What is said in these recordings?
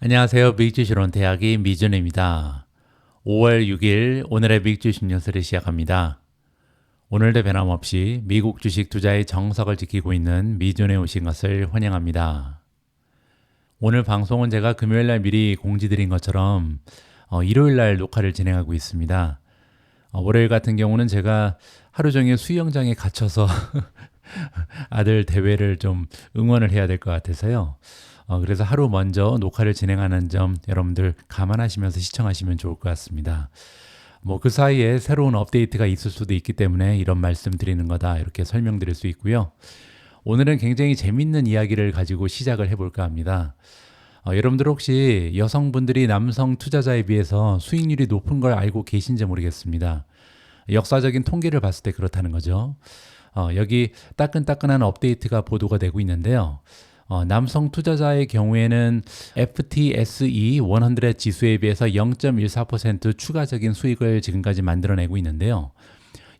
안녕하세요. 미국주식론 대학의 미준입니다. 5월 6일 오늘의 미국주식 뉴스를 시작합니다. 오늘도 변함없이 미국 주식 투자의 정석을 지키고 있는 미준에 오신 것을 환영합니다. 오늘 방송은 제가 금요일날 미리 공지드린 것처럼 일요일날 녹화를 진행하고 있습니다. 월요일 같은 경우는 제가 하루 종일 수영장에 갇혀서 아들 대회를 좀 응원을 해야 될 것 같아서요. 그래서 하루 먼저 녹화를 진행하는 점 여러분들 감안하시면서 시청하시면 좋을 것 같습니다. 그 사이에 새로운 업데이트가 있을 수도 있기 때문에 이런 말씀 드리는 거다 이렇게 설명드릴 수 있고요. 오늘은 굉장히 재밌는 이야기를 가지고 시작을 해볼까 합니다. 여러분들 혹시 여성분들이 남성 투자자에 비해서 수익률이 높은 걸 알고 계신지 모르겠습니다. 역사적인 통계를 봤을 때 그렇다는 거죠. 여기 따끈따끈한 업데이트가 보도가 되고 있는데요. 남성 투자자의 경우에는 FTSE 100 지수에 비해서 0.14% 추가적인 수익을 지금까지 만들어내고 있는데요.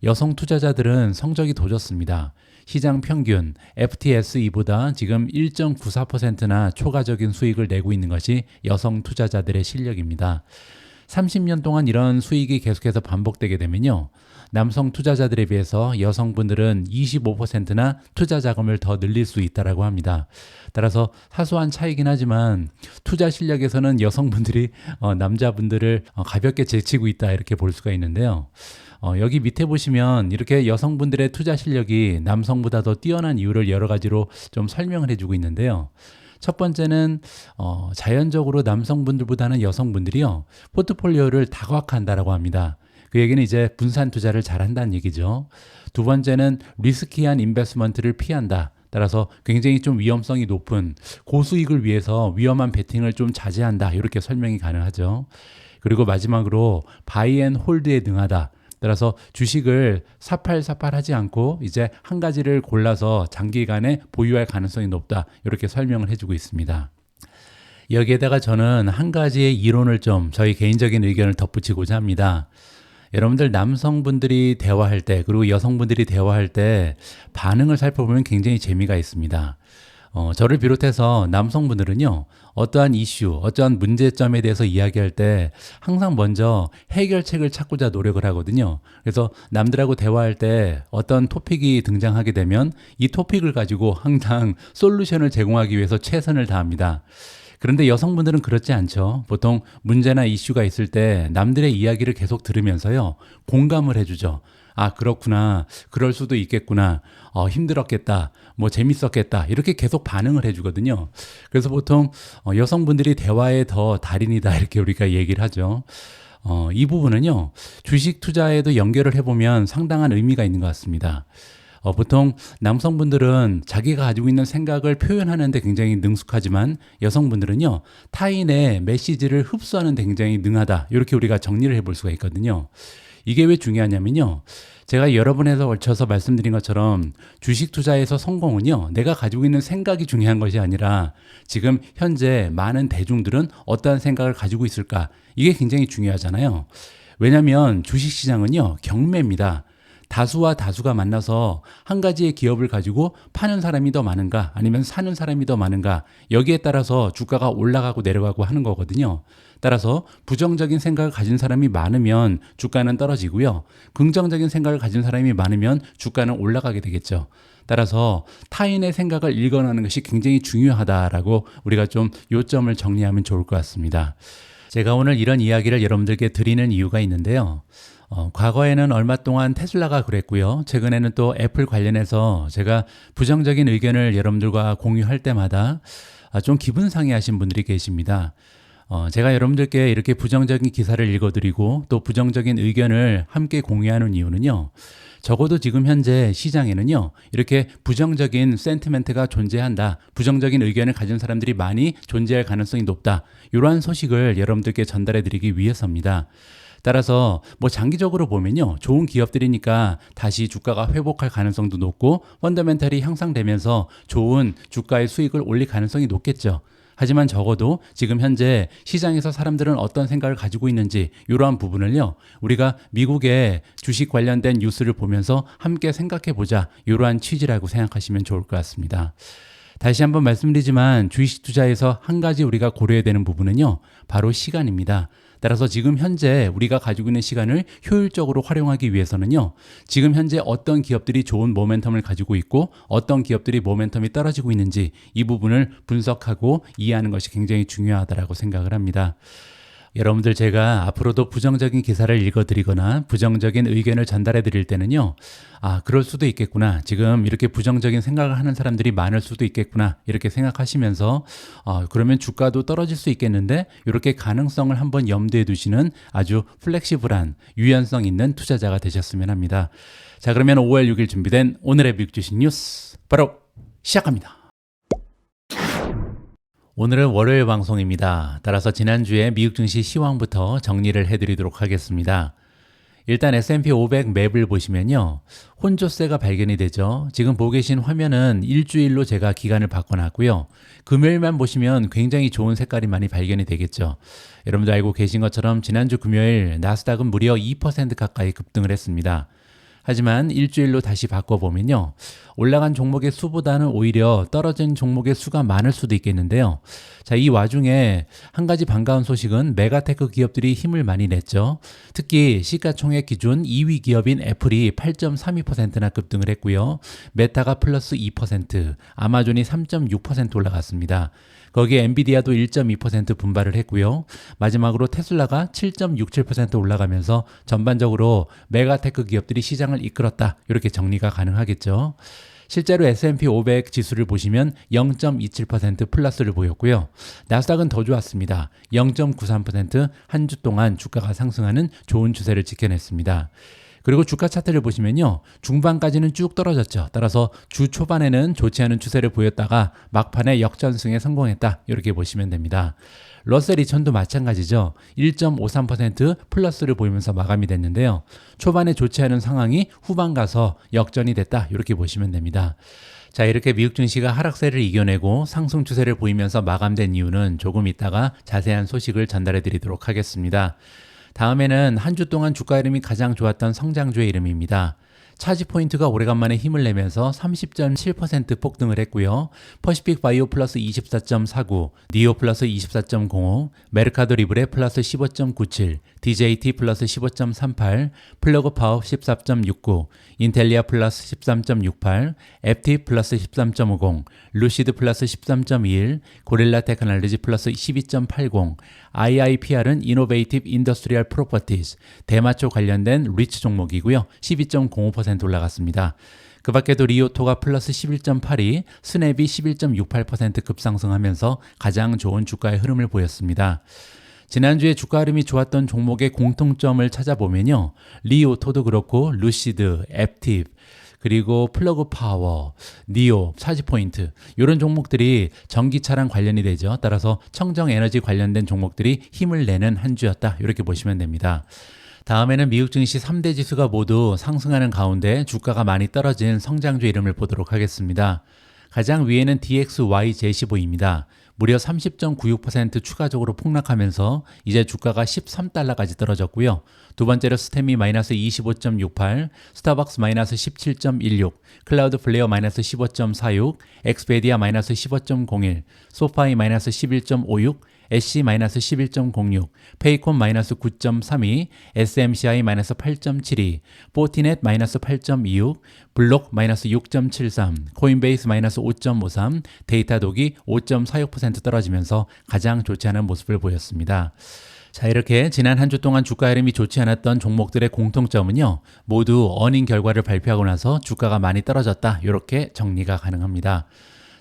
여성 투자자들은 성적이 더 좋습니다. 시장 평균 FTSE보다 지금 1.94%나 초과적인 수익을 내고 있는 것이 여성 투자자들의 실력입니다. 30년 동안 이런 수익이 계속해서 반복되게 되면요. 남성 투자자들에 비해서 여성분들은 25%나 투자 자금을 더 늘릴 수 있다고 합니다. 따라서 사소한 차이긴 하지만 투자 실력에서는 여성분들이 남자분들을 가볍게 제치고 있다 이렇게 볼 수가 있는데요. 여기 밑에 보시면 이렇게 여성분들의 투자 실력이 남성보다 더 뛰어난 이유를 여러 가지로 좀 설명을 해주고 있는데요. 첫 번째는 자연적으로 남성분들보다는 여성분들이요 포트폴리오를 다각화한다라고 합니다. 그 얘기는 이제 분산 투자를 잘한다는 얘기죠. 두 번째는 리스키한 인베스트먼트를 피한다. 따라서 굉장히 좀 위험성이 높은 고수익을 위해서 위험한 베팅을 좀 자제한다. 이렇게 설명이 가능하죠. 그리고 마지막으로 바이 앤 홀드에 능하다. 따라서 주식을 사팔사팔하지 않고 이제 한 가지를 골라서 장기간에 보유할 가능성이 높다. 이렇게 설명을 해주고 있습니다. 여기에다가 저는 한 가지의 이론을 좀 저희 개인적인 의견을 덧붙이고자 합니다. 여러분들 남성분들이 대화할 때 그리고 여성분들이 대화할 때 반응을 살펴보면 굉장히 재미가 있습니다. 저를 비롯해서 남성분들은요 어떠한 이슈, 어떠한 문제점에 대해서 이야기할 때 항상 먼저 해결책을 찾고자 노력을 하거든요. 그래서 남들하고 대화할 때 어떤 토픽이 등장하게 되면 이 토픽을 가지고 항상 솔루션을 제공하기 위해서 최선을 다합니다. 그런데 여성분들은 그렇지 않죠. 보통 문제나 이슈가 있을 때 남들의 이야기를 계속 들으면서요 공감을 해주죠. 아, 그렇구나. 그럴 수도 있겠구나. 힘들었겠다. 재밌었겠다. 이렇게 계속 반응을 해주거든요. 그래서 보통 여성분들이 대화의 더 달인이다. 이렇게 우리가 얘기를 하죠. 이 부분은요, 주식 투자에도 연결을 해보면 상당한 의미가 있는 것 같습니다. 보통 남성분들은 자기가 가지고 있는 생각을 표현하는데 굉장히 능숙하지만 여성분들은요, 타인의 메시지를 흡수하는 데 굉장히 능하다. 이렇게 우리가 정리를 해볼 수가 있거든요. 이게 왜 중요하냐면요. 제가 여러 번에서 걸쳐서 말씀드린 것처럼 주식 투자에서 성공은요. 내가 가지고 있는 생각이 중요한 것이 아니라 지금 현재 많은 대중들은 어떠한 생각을 가지고 있을까? 이게 굉장히 중요하잖아요. 왜냐하면 주식시장은요. 경매입니다. 다수와 다수가 만나서 한 가지의 기업을 가지고 파는 사람이 더 많은가 아니면 사는 사람이 더 많은가 여기에 따라서 주가가 올라가고 내려가고 하는 거거든요. 따라서 부정적인 생각을 가진 사람이 많으면 주가는 떨어지고요. 긍정적인 생각을 가진 사람이 많으면 주가는 올라가게 되겠죠. 따라서 타인의 생각을 읽어내는 것이 굉장히 중요하다라고 우리가 좀 요점을 정리하면 좋을 것 같습니다. 제가 오늘 이런 이야기를 여러분들께 드리는 이유가 있는데요. 과거에는 얼마 동안 테슬라가 그랬고요. 최근에는 또 애플 관련해서 제가 부정적인 의견을 여러분들과 공유할 때마다 좀 기분 상해하신 분들이 계십니다. 제가 여러분들께 이렇게 부정적인 기사를 읽어드리고 또 부정적인 의견을 함께 공유하는 이유는요. 적어도 지금 현재 시장에는요. 이렇게 부정적인 센티멘트가 존재한다. 부정적인 의견을 가진 사람들이 많이 존재할 가능성이 높다. 이러한 소식을 여러분들께 전달해드리기 위해서입니다. 따라서 장기적으로 보면요. 좋은 기업들이니까 다시 주가가 회복할 가능성도 높고 펀더멘털이 향상되면서 좋은 주가의 수익을 올릴 가능성이 높겠죠. 하지만 적어도 지금 현재 시장에서 사람들은 어떤 생각을 가지고 있는지 이러한 부분을요. 우리가 미국의 주식 관련된 뉴스를 보면서 함께 생각해 보자. 이러한 취지라고 생각하시면 좋을 것 같습니다. 다시 한번 말씀드리지만 주식 투자에서 한 가지 우리가 고려해야 되는 부분은요, 바로 시간입니다. 따라서 지금 현재 우리가 가지고 있는 시간을 효율적으로 활용하기 위해서는요, 지금 현재 어떤 기업들이 좋은 모멘텀을 가지고 있고 어떤 기업들이 모멘텀이 떨어지고 있는지 이 부분을 분석하고 이해하는 것이 굉장히 중요하다고 생각을 합니다. 여러분들, 제가 앞으로도 부정적인 기사를 읽어드리거나 부정적인 의견을 전달해 드릴 때는요, 그럴 수도 있겠구나, 지금 이렇게 부정적인 생각을 하는 사람들이 많을 수도 있겠구나, 이렇게 생각하시면서 그러면 주가도 떨어질 수 있겠는데, 이렇게 가능성을 한번 염두에 두시는 아주 플렉시블한 유연성 있는 투자자가 되셨으면 합니다. 자, 그러면 5월 6일 준비된 오늘의 미국 주식 뉴스 바로 시작합니다. 오늘은 월요일 방송입니다. 따라서 지난주에 미국 증시 시황부터 정리를 해드리도록 하겠습니다. 일단 S&P 500 맵을 보시면요, 혼조세가 발견이 되죠. 지금 보고 계신 화면은 일주일로 제가 기간을 바꿔놨고요. 금요일만 보시면 굉장히 좋은 색깔이 많이 발견이 되겠죠. 여러분들 알고 계신 것처럼 지난주 금요일 나스닥은 무려 2% 가까이 급등을 했습니다. 하지만 일주일로 다시 바꿔보면요, 올라간 종목의 수보다는 오히려 떨어진 종목의 수가 많을 수도 있겠는데요. 자, 이 와중에 한 가지 반가운 소식은 메가테크 기업들이 힘을 많이 냈죠. 특히 시가총액 기준 2위 기업인 애플이 8.32%나 급등을 했고요. 메타가 플러스 2%, 아마존이 3.6% 올라갔습니다. 거기에 엔비디아도 1.2% 분발을 했고요. 마지막으로 테슬라가 7.67% 올라가면서 전반적으로 메가테크 기업들이 시장을 이끌었다, 이렇게 정리가 가능하겠죠. 실제로 S&P 500 지수를 보시면 0.27% 플러스를 보였고요. 나스닥은 더 좋았습니다. 0.93% 한 주 동안 주가가 상승하는 좋은 추세를 지켜냈습니다. 그리고 주가 차트를 보시면요, 중반까지는 쭉 떨어졌죠. 따라서 주 초반에는 좋지 않은 추세를 보였다가 막판에 역전승에 성공했다, 이렇게 보시면 됩니다. 러셀 2000도 마찬가지죠. 1.53% 플러스를 보이면서 마감이 됐는데요. 초반에 좋지 않은 상황이 후반 가서 역전이 됐다, 이렇게 보시면 됩니다. 자, 이렇게 미국 증시가 하락세를 이겨내고 상승 추세를 보이면서 마감된 이유는 조금 있다가 자세한 소식을 전달해 드리도록 하겠습니다. 다음에는 한 주 동안 주가 흐름이 가장 좋았던 성장주의 이름입니다. 차지포인트가 오래간만에 힘을 내면서 30.7% 폭등을 했고요. 퍼시픽 바이오 플러스 24.49, 니오 플러스 24.05, 메르카도 리브레 플러스 15.97, DJT 플러스 15.38, 플러그 파워 14.69, 인텔리아 플러스 13.68, FT 플러스 13.50, 루시드 플러스 13.21, 고릴라 테크놀로지 플러스 12.80, IIPR은 이노베이티브 인더스트리얼 프로퍼티즈, 대마초 관련된 리츠 종목이고요. 12.05% 올라갔습니다. 그 밖에도 리오토가 플러스 11.82, 스냅이 11.68% 급상승하면서 가장 좋은 주가의 흐름을 보였습니다. 지난주에 주가 흐름이 좋았던 종목의 공통점을 찾아보면요, 리오토도 그렇고 루시드, 앱팁, 그리고 플러그 파워, 니오, 차지포인트, 이런 종목들이 전기차랑 관련이 되죠. 따라서 청정에너지 관련된 종목들이 힘을 내는 한 주였다, 이렇게 보시면 됩니다. 다음에는 미국 증시 3대 지수가 모두 상승하는 가운데 주가가 많이 떨어진 성장주 이름을 보도록 하겠습니다. 가장 위에는 DXYJ15입니다. 무려 30.96% 추가적으로 폭락하면서 이제 주가가 13달러까지 떨어졌고요. 두 번째로 스탠미 마이너스 25.68, 스타벅스 마이너스 17.16, 클라우드 플레이어 마이너스 15.46, 엑스페디아 마이너스 15.01, 소파이 마이너스 11.56, SC 마이너스 11.06, 페이콘 마이너스 9.32, SMCI 마이너스 8.72, 포티넷 마이너스 8.26, 블록 마이너스 6.73, 코인베이스 마이너스 5.53, 데이터독이 5.46% 떨어지면서 가장 좋지 않은 모습을 보였습니다. 자, 이렇게 지난 한 주 동안 주가 흐름이 좋지 않았던 종목들의 공통점은요, 모두 어닝 결과를 발표하고 나서 주가가 많이 떨어졌다, 이렇게 정리가 가능합니다.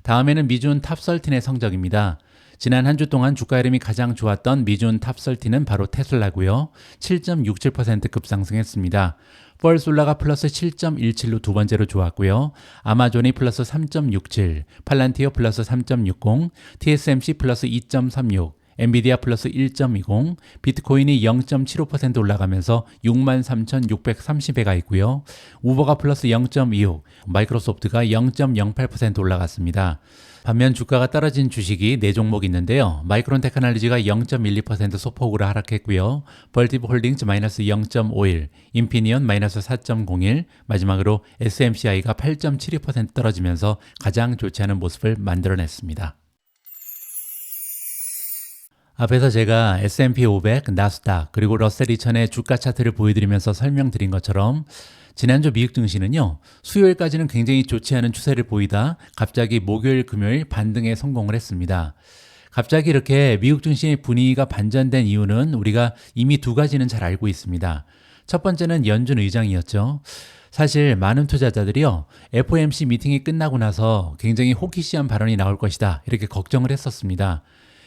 다음에는 미준 탑13의 성적입니다. 지난 한 주 동안 주가 흐름이 가장 좋았던 미준 탑13는 바로 테슬라고요. 7.67% 급상승했습니다. 펄솔라가 플러스 7.17로 두 번째로 좋았고요. 아마존이 플러스 3.67, 팔란티어 플러스 3.60, TSMC 플러스 2.36, 엔비디아 플러스 1.20, 비트코인이 0.75% 올라가면서 63,630에 가 있고요. 우버가 플러스 0.26, 마이크로소프트가 0.08% 올라갔습니다. 반면 주가가 떨어진 주식이 4종목 있는데요. 마이크론 테크놀로지가 0.12% 소폭으로 하락했고요. 벌티브 홀딩스 마이너스 0.51, 인피니언 마이너스 4.01, 마지막으로 SMCI가 8.72% 떨어지면서 가장 좋지 않은 모습을 만들어냈습니다. 앞에서 제가 S&P 500, 나스닥, 그리고 러셀 2000의 주가 차트를 보여드리면서 설명드린 것처럼 지난주 미국 증시는요, 수요일까지는 굉장히 좋지 않은 추세를 보이다 갑자기 목요일, 금요일 반등에 성공을 했습니다. 갑자기 이렇게 미국 증시의 분위기가 반전된 이유는 우리가 이미 두 가지는 잘 알고 있습니다. 첫 번째는 연준 의장이었죠. 사실 많은 투자자들이요, FOMC 미팅이 끝나고 나서 굉장히 호기시한 발언이 나올 것이다 이렇게 걱정을 했었습니다.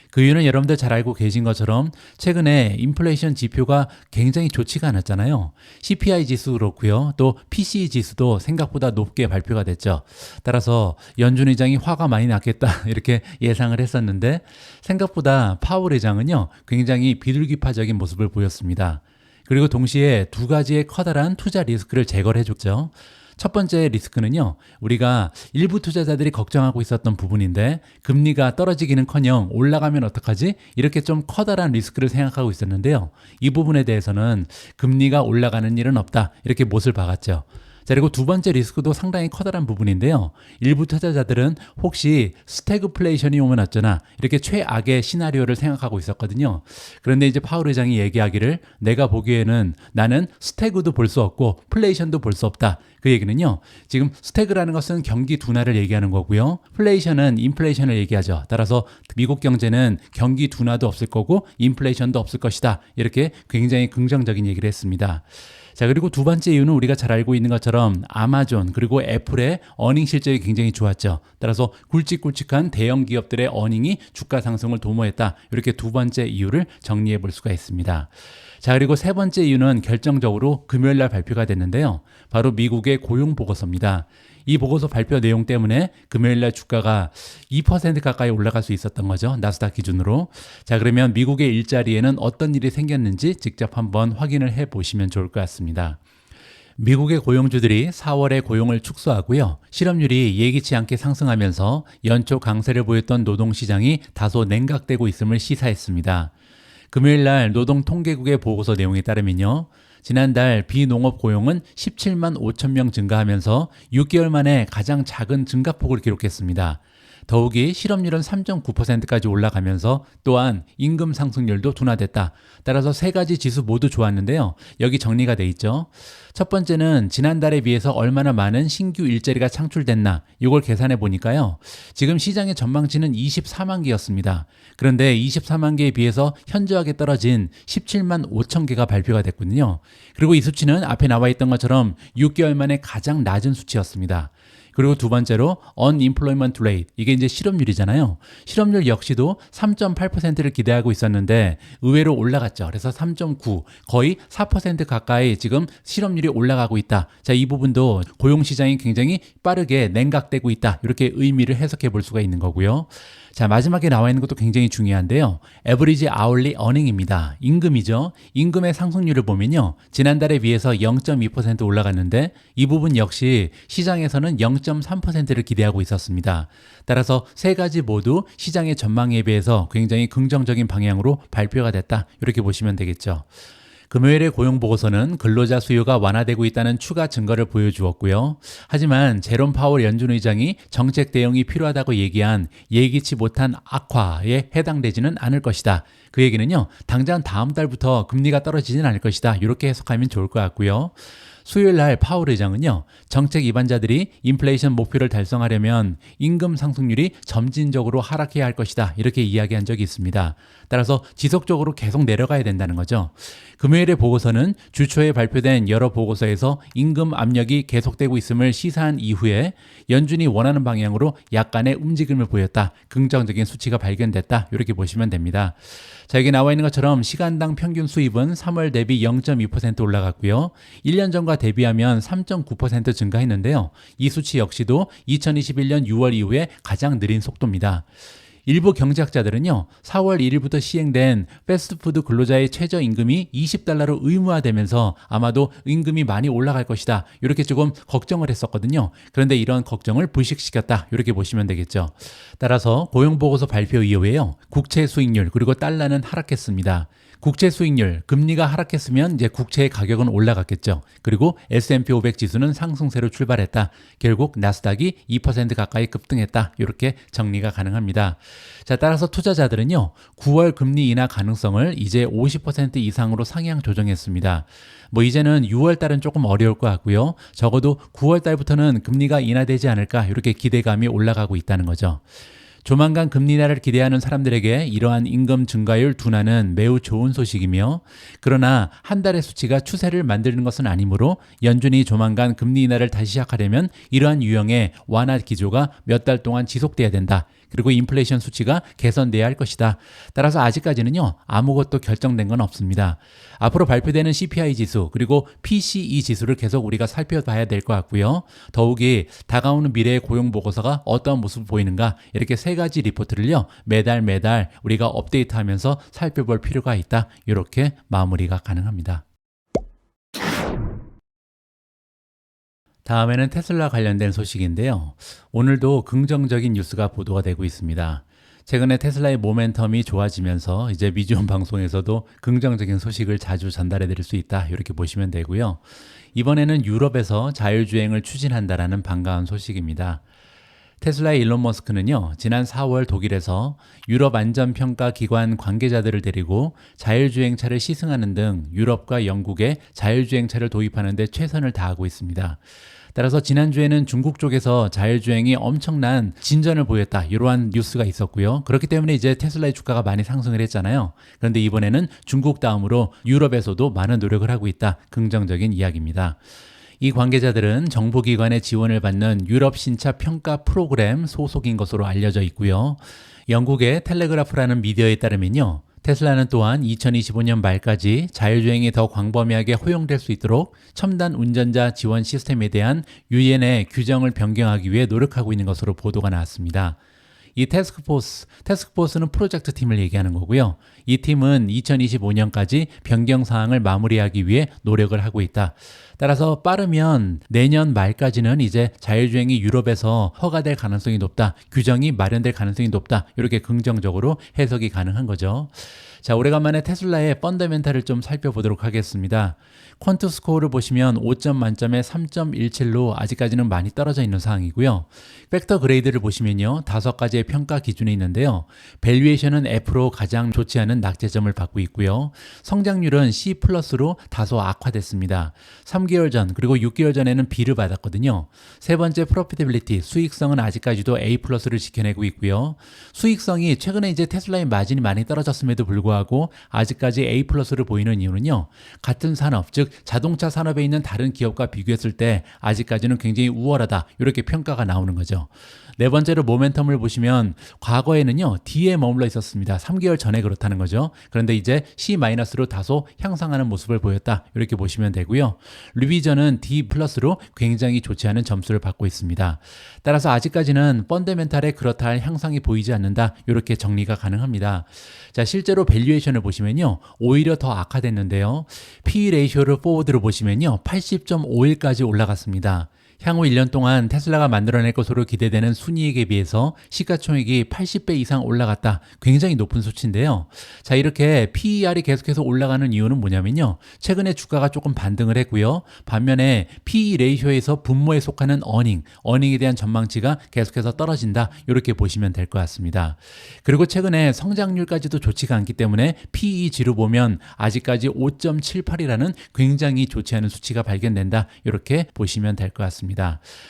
그 이유는 여러분들 잘 알고 계신 것처럼 최근에 인플레이션 지표가 굉장히 좋지가 않았잖아요. CPI 지수도 그렇고요. 또 PCE 지수도 생각보다 높게 발표가 됐죠. 따라서 연준 의장이 화가 많이 났겠다 이렇게 예상을 했었는데 생각보다 파월 의장은요, 굉장히 비둘기파적인 모습을 보였습니다. 그리고 동시에 두 가지의 커다란 투자 리스크를 제거를 해줬죠. 첫 번째 리스크는요, 우리가 일부 투자자들이 걱정하고 있었던 부분인데 금리가 떨어지기는커녕 올라가면 어떡하지? 이렇게 좀 커다란 리스크를 생각하고 있었는데요. 이 부분에 대해서는 금리가 올라가는 일은 없다 이렇게 못을 박았죠. 자, 그리고 두 번째 리스크도 상당히 커다란 부분인데요. 일부 투자자들은 혹시 스태그플레이션이 오면 어쩌나 이렇게 최악의 시나리오를 생각하고 있었거든요. 그런데 이제 파월 의장이 얘기하기를 내가 보기에는 나는 스태그도 볼 수 없고 플레이션도 볼 수 없다. 그 얘기는요, 지금 스태그라는 것은 경기 둔화를 얘기하는 거고요. 플레이션은 인플레이션을 얘기하죠. 따라서 미국 경제는 경기 둔화도 없을 거고 인플레이션도 없을 것이다. 이렇게 굉장히 긍정적인 얘기를 했습니다. 자, 그리고 두 번째 이유는 우리가 잘 알고 있는 것처럼 아마존 그리고 애플의 어닝 실적이 굉장히 좋았죠. 따라서 굵직굵직한 대형 기업들의 어닝이 주가 상승을 도모했다. 이렇게 두 번째 이유를 정리해 볼 수가 있습니다. 자, 그리고 세 번째 이유는 결정적으로 금요일 날 발표가 됐는데요. 바로 미국의 고용 보고서입니다. 이 보고서 발표 내용 때문에 금요일 날 주가가 2% 가까이 올라갈 수 있었던 거죠. 나스닥 기준으로. 자, 그러면 미국의 일자리에는 어떤 일이 생겼는지 직접 한번 확인을 해 보시면 좋을 것 같습니다. 미국의 고용주들이 4월에 고용을 축소하고요. 실업률이 예기치 않게 상승하면서 연초 강세를 보였던 노동시장이 다소 냉각되고 있음을 시사했습니다. 금요일 날 노동통계국의 보고서 내용에 따르면요. 지난달 비농업 고용은 17만 5천 명 증가하면서 6개월 만에 가장 작은 증가폭을 기록했습니다. 더욱이 실업률은 3.9%까지 올라가면서 또한 임금 상승률도 둔화됐다. 따라서 세 가지 지수 모두 좋았는데요. 여기 정리가 돼 있죠. 첫 번째는 지난달에 비해서 얼마나 많은 신규 일자리가 창출됐나 이걸 계산해 보니까요. 지금 시장의 전망치는 24만 개였습니다. 그런데 24만 개에 비해서 현저하게 떨어진 17만 5천 개가 발표가 됐거든요. 그리고 이 수치는 앞에 나와 있던 것처럼 6개월 만에 가장 낮은 수치였습니다. 그리고 두 번째로 unemployment rate, 이게 이제 실업률이잖아요. 실업률 역시도 3.8%를 기대하고 있었는데 의외로 올라갔죠. 그래서 3.9, 거의 4% 가까이 지금 실업률이 올라가고 있다. 자, 이 부분도 고용시장이 굉장히 빠르게 냉각되고 있다. 이렇게 의미를 해석해 볼 수가 있는 거고요. 자, 마지막에 나와 있는 것도 굉장히 중요한데요. Average Hourly Earning입니다. 임금이죠. 임금의 상승률을 보면요. 지난달에 비해서 0.2% 올라갔는데 이 부분 역시 시장에서는 0.3%를 기대하고 있었습니다. 따라서 세 가지 모두 시장의 전망에 비해서 굉장히 긍정적인 방향으로 발표가 됐다. 이렇게 보시면 되겠죠. 금요일의 고용보고서는 근로자 수요가 완화되고 있다는 추가 증거를 보여주었고요. 하지만 제롬 파월 연준 의장이 정책 대응이 필요하다고 얘기한 예기치 못한 악화에 해당되지는 않을 것이다. 그 얘기는요, 당장 다음 달부터 금리가 떨어지진 않을 것이다. 이렇게 해석하면 좋을 것 같고요. 수요일 날 파월 의장은요, 정책 입안자들이 인플레이션 목표를 달성하려면 임금 상승률이 점진적으로 하락해야 할 것이다. 이렇게 이야기한 적이 있습니다. 따라서 지속적으로 계속 내려가야 된다는 거죠. 금요일의 보고서는 주초에 발표된 여러 보고서에서 임금 압력이 계속되고 있음을 시사한 이후에 연준이 원하는 방향으로 약간의 움직임을 보였다. 긍정적인 수치가 발견됐다. 이렇게 보시면 됩니다. 자, 여기 나와 있는 것처럼 시간당 평균 수입은 3월 대비 0.2% 올라갔고요. 1년 전과 대비하면 3.9% 증가했는데요. 이 수치 역시도 2021년 6월 이후에 가장 느린 속도입니다. 일부 경제학자들은요, 4월 1일부터 시행된 패스트푸드 근로자의 최저임금이 $20로 의무화되면서 아마도 임금이 많이 올라갈 것이다, 이렇게 조금 걱정을 했었거든요. 그런데 이런 걱정을 불식시켰다, 이렇게 보시면 되겠죠. 따라서 고용보고서 발표 이후에요, 국채 수익률 그리고 달러는 하락했습니다. 국채 수익률, 금리가 하락했으면 이제 국채의 가격은 올라갔겠죠. 그리고 S&P 500 지수는 상승세로 출발했다. 결국 나스닥이 2% 가까이 급등했다. 이렇게 정리가 가능합니다. 자, 따라서 투자자들은요, 9월 금리 인하 가능성을 이제 50% 이상으로 상향 조정했습니다. 이제는 6월 달은 조금 어려울 것 같고요. 적어도 9월 달부터는 금리가 인하되지 않을까, 이렇게 기대감이 올라가고 있다는 거죠. 조만간 금리 인하를 기대하는 사람들에게 이러한 임금 증가율 둔화는 매우 좋은 소식이며, 그러나 한 달의 수치가 추세를 만드는 것은 아니므로 연준이 조만간 금리 인하를 다시 시작하려면 이러한 유형의 완화 기조가 몇 달 동안 지속돼야 된다. 그리고 인플레이션 수치가 개선돼야 할 것이다. 따라서 아직까지는요, 아무것도 결정된 건 없습니다. 앞으로 발표되는 CPI 지수 그리고 PCE 지수를 계속 우리가 살펴봐야 될 것 같고요. 더욱이 다가오는 미래의 고용 보고서가 어떠한 모습을 보이는가, 이렇게 세 가지 리포트를요, 매달 우리가 업데이트하면서 살펴볼 필요가 있다. 이렇게 마무리가 가능합니다. 다음에는 테슬라 관련된 소식인데요. 오늘도 긍정적인 뉴스가 보도가 되고 있습니다. 최근에 테슬라의 모멘텀이 좋아지면서 이제 미주원 방송에서도 긍정적인 소식을 자주 전달해 드릴 수 있다, 이렇게 보시면 되고요. 이번에는 유럽에서 자율주행을 추진한다라는 반가운 소식입니다. 테슬라의 일론 머스크는요, 지난 4월 독일에서 유럽 안전평가 기관 관계자들을 데리고 자율주행차를 시승하는 등 유럽과 영국에 자율주행차를 도입하는 데 최선을 다하고 있습니다. 따라서 지난주에는 중국 쪽에서 자율주행이 엄청난 진전을 보였다, 이러한 뉴스가 있었고요. 그렇기 때문에 이제 테슬라의 주가가 많이 상승을 했잖아요. 그런데 이번에는 중국 다음으로 유럽에서도 많은 노력을 하고 있다, 긍정적인 이야기입니다. 이 관계자들은 정부기관의 지원을 받는 유럽 신차 평가 프로그램 소속인 것으로 알려져 있고요. 영국의 텔레그라프라는 미디어에 따르면요, 테슬라는 또한 2025년 말까지 자율주행이 더 광범위하게 허용될 수 있도록 첨단 운전자 지원 시스템에 대한 유엔의 규정을 변경하기 위해 노력하고 있는 것으로 보도가 나왔습니다. 이 태스크포스는 프로젝트 팀을 얘기하는 거고요. 이 팀은 2025년까지 변경 사항을 마무리하기 위해 노력을 하고 있다. 따라서 빠르면 내년 말까지는 이제 자율주행이 유럽에서 허가될 가능성이 높다, 규정이 마련될 가능성이 높다, 이렇게 긍정적으로 해석이 가능한 거죠. 자, 오래간만에 테슬라의 펀더멘탈을 좀 살펴보도록 하겠습니다. 퀀트 스코어를 보시면 5점 만점에 3.17로 아직까지는 많이 떨어져 있는 상황이고요. 팩터 그레이드를 보시면요, 5가지의 평가 기준이 있는데요. 밸류에이션은 F로 가장 좋지 않은 낙제점을 받고 있고요. 성장률은 C+로 다소 악화됐습니다. 3개월 전 그리고 6개월 전에는 B를 받았거든요. 세 번째 프로피티빌리티, 수익성은 아직까지도 A+를 지켜내고 있고요. 수익성이 최근에 이제 테슬라의 마진이 많이 떨어졌음에도 불구하고 아직까지 A+를 보이는 이유는요, 같은 산업, 즉 자동차 산업에 있는 다른 기업과 비교했을 때 아직까지는 굉장히 우월하다, 이렇게 평가가 나오는 거죠. 네 번째로 모멘텀을 보시면 과거에는요, D에 머물러 있었습니다. 3개월 전에 그렇다는 거죠. 그런데 이제 C-로 다소 향상하는 모습을 보였다, 이렇게 보시면 되고요. 리비전은 D+로 굉장히 좋지 않은 점수를 받고 있습니다. 따라서 아직까지는 펀더멘탈에 그렇다 할 향상이 보이지 않는다, 이렇게 정리가 가능합니다. 자, 실제로 밸류에이션을 보시면요, 오히려 더 악화됐는데요. PE 레이쇼를 포워드로 보시면요, 80.51까지 올라갔습니다. 향후 1년 동안 테슬라가 만들어낼 것으로 기대되는 순이익에 비해서 시가총액이 80배 이상 올라갔다. 굉장히 높은 수치인데요. 자, 이렇게 PER이 계속해서 올라가는 이유는 뭐냐면요, 최근에 주가가 조금 반등을 했고요. 반면에 PE 레이쇼에서 분모에 속하는 어닝에 대한 전망치가 계속해서 떨어진다, 이렇게 보시면 될 것 같습니다. 그리고 최근에 성장률까지도 좋지가 않기 때문에 PEG로 보면 아직까지 5.78이라는 굉장히 좋지 않은 수치가 발견된다, 이렇게 보시면 될 것 같습니다.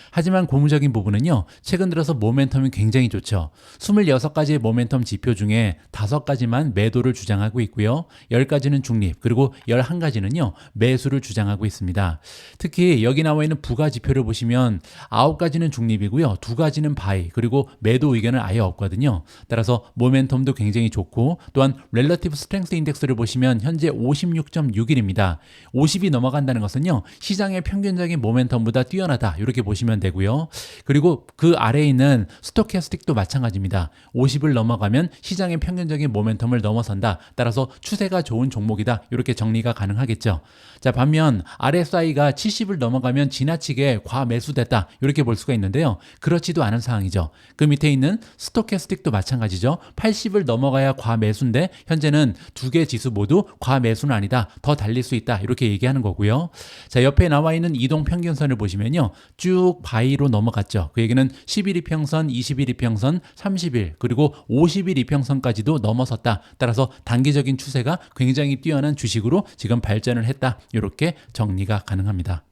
하지만 고무적인 부분은요, 최근 들어서 모멘텀이 굉장히 좋죠. 26가지의 모멘텀 지표 중에 5가지만 매도를 주장하고 있고요. 10가지는 중립, 그리고 11가지는요, 매수를 주장하고 있습니다. 특히 여기 나와 있는 부가 지표를 보시면 9가지는 중립이고요. 2가지는 바이, 그리고 매도 의견은 아예 없거든요. 따라서 모멘텀도 굉장히 좋고, 또한 렐러티브 스트렝스 인덱스를 보시면 현재 56.61입니다. 50이 넘어간다는 것은요, 시장의 평균적인 모멘텀보다 뛰어나다, 넘었다 이렇게 보시면 되고요. 그리고 그 아래에 있는 스토캐스틱도 마찬가지입니다. 50을 넘어가면 시장의 평균적인 모멘텀을 넘어선다. 따라서 추세가 좋은 종목이다. 이렇게 정리가 가능하겠죠. 자, 반면 RSI가 70을 넘어가면 지나치게 과매수됐다. 이렇게 볼 수가 있는데요. 그렇지도 않은 상황이죠. 그 밑에 있는 스토캐스틱도 마찬가지죠. 80을 넘어가야 과매수인데 현재는 두 개 지수 모두 과매수는 아니다. 더 달릴 수 있다. 이렇게 얘기하는 거고요. 자, 옆에 나와 있는 이동 평균선을 보시면요. 쭉 바이로 넘어갔죠. 그 얘기는 10일 이평선, 20일 이평선, 30일 그리고 50일 이평선까지도 넘어섰다. 따라서 단기적인 추세가 굉장히 뛰어난 주식으로 지금 발전을 했다. 이렇게 정리가 가능합니다.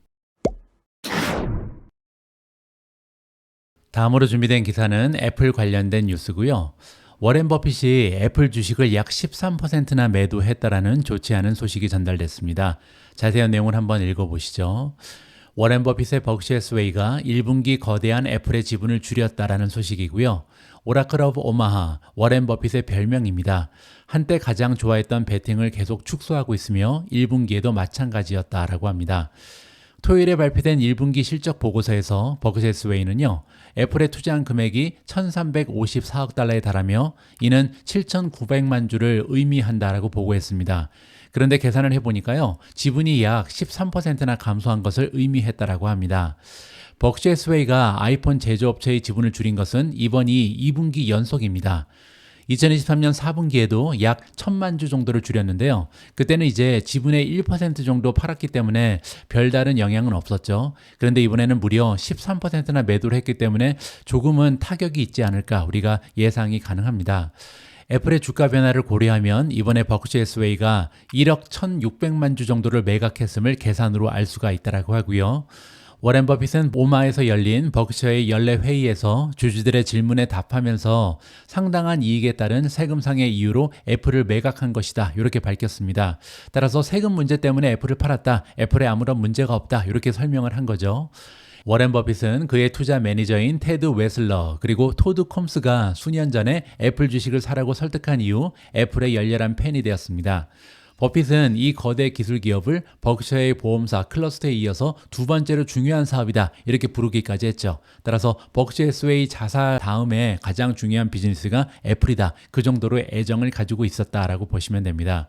다음으로 준비된 기사는 애플 관련된 뉴스고요. 워렌 버핏이 애플 주식을 약 13%나 매도했다라는 좋지 않은 소식이 전달됐습니다. 자세한 내용을 한번 읽어보시죠. 워렌 버핏의 버크셔 해서웨이가 1분기 거대한 애플의 지분을 줄였다라는 소식이고요. 오라클 오브 오마하, 워렌 버핏의 별명입니다. 한때 가장 좋아했던 베팅을 계속 축소하고 있으며 1분기에도 마찬가지였다라고 합니다. 토요일에 발표된 1분기 실적 보고서에서 버크셔 해서웨이는요. 애플에 투자한 금액이 1,354억 달러에 달하며 이는 7,900만 주를 의미한다라고 보고했습니다. 그런데 계산을 해보니까요. 지분이 약 13%나 감소한 것을 의미했다라고 합니다. 버크셔 해서웨이가 아이폰 제조업체의 지분을 줄인 것은 이번이 2분기 연속입니다. 2023년 4분기에도 약 1,000만 주 정도를 줄였는데요. 그때는 이제 지분의 1% 정도 팔았기 때문에 별다른 영향은 없었죠. 그런데 이번에는 무려 13%나 매도를 했기 때문에 조금은 타격이 있지 않을까 우리가 예상이 가능합니다. 애플의 주가 변화를 고려하면 이번에 버크셔 해서웨이가 1억 1,600만 주 정도를 매각했음을 계산으로 알 수가 있다고 하고요. 워렌 버핏은 오마에서 열린 버크셔의 연례 회의에서 주주들의 질문에 답하면서 상당한 이익에 따른 세금상의 이유로 애플을 매각한 것이다. 이렇게 밝혔습니다. 따라서 세금 문제 때문에 애플을 팔았다. 애플에 아무런 문제가 없다. 이렇게 설명을 한 거죠. 워렌 버핏은 그의 투자 매니저인 테드 웨슬러 그리고 토드 콤스가 수년 전에 애플 주식을 사라고 설득한 이후 애플의 열렬한 팬이 되었습니다. 버핏은 이 거대 기술 기업을 버크셔의 보험사 클러스터에 이어서 두 번째로 중요한 사업이다 이렇게 부르기까지 했죠. 따라서 버크셔 해서웨이 자사 다음에 가장 중요한 비즈니스가 애플이다. 그 정도로 애정을 가지고 있었다라고 보시면 됩니다.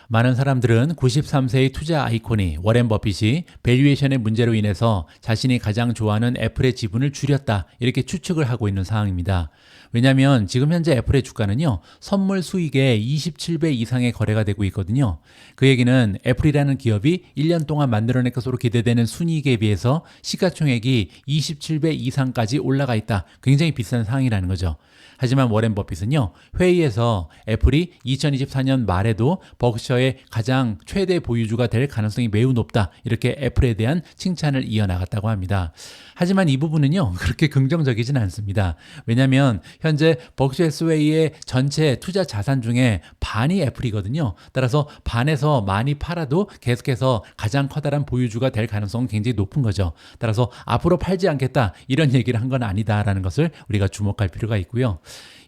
많은 사람들은 93세의 투자 아이콘이 워렌 버핏이 밸류에이션의 문제로 인해서 자신이 가장 좋아하는 애플의 지분을 줄였다 이렇게 추측을 하고 있는 상황입니다. 왜냐하면 지금 현재 애플의 주가는요 선물 수익의 27배 이상의 거래가 되고 있거든요. 그 얘기는 애플이라는 기업이 1년 동안 만들어낼 것으로 기대되는 순이익에 비해서 시가총액이 27배 이상까지 올라가 있다. 굉장히 비싼 상황이라는 거죠. 하지만 워렌 버핏은요 회의에서 애플이 2024년 말에도 버크셔의 가장 최대 보유주가 될 가능성이 매우 높다 이렇게 애플에 대한 칭찬을 이어나갔다고 합니다. 하지만 이 부분은요 그렇게 긍정적이진 않습니다. 왜냐하면 현재 버크셔 해서웨이의 전체 투자 자산 중에 반이 애플이거든요. 따라서 반에서 많이 팔아도 계속해서 가장 커다란 보유주가 될 가능성은 굉장히 높은 거죠. 따라서 앞으로 팔지 않겠다 이런 얘기를 한 건 아니다라는 것을 우리가 주목할 필요가 있고요.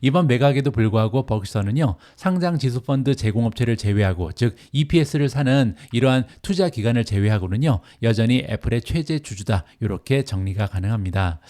이번 매각에도 불구하고 버크셔는요 상장 지수펀드 제공업체를 제외하고 즉 EPS를 사는 이러한 투자 기관을 제외하고는요 여전히 애플의 최대 주주다 이렇게 정리가 가능합니다.